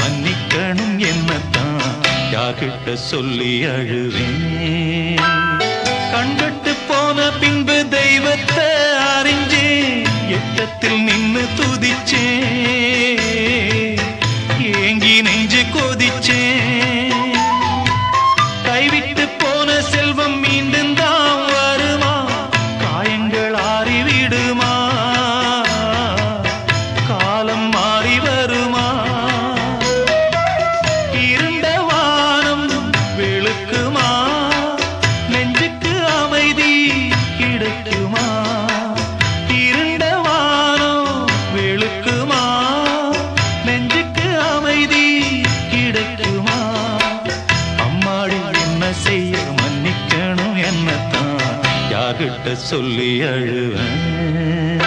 மன்னிக்கணும் என்னத்தான் யார்கிட்ட சொல்லி அழுவேன். கண்பட்டு போன பின்பு தெய்வத்தை அறிஞ்சேன், எட்டத்தில் நின்னு துதிச்சேன், ஏங்கி நெஞ்சு கொதிச்சேன். கைவிட்டு போன செல்வம் மீண்டும் தான் வருமா, காயங்கள் ஆறிவிடுமா, காலம் மாறி வருமா, இருண்ட வானம் வெளுக்குமா, நெஞ்சுக்கு அமைதி கிடைக்குமா, இருண்ட வானம் வெளுக்குமா, நெஞ்சுக்கு அமைதி கிடைக்குமா. அம்மாடி என்ன செய்ய மன்னிக்கணும் என்னத்தான் யார்கிட்ட சொல்லி அழுவேன்.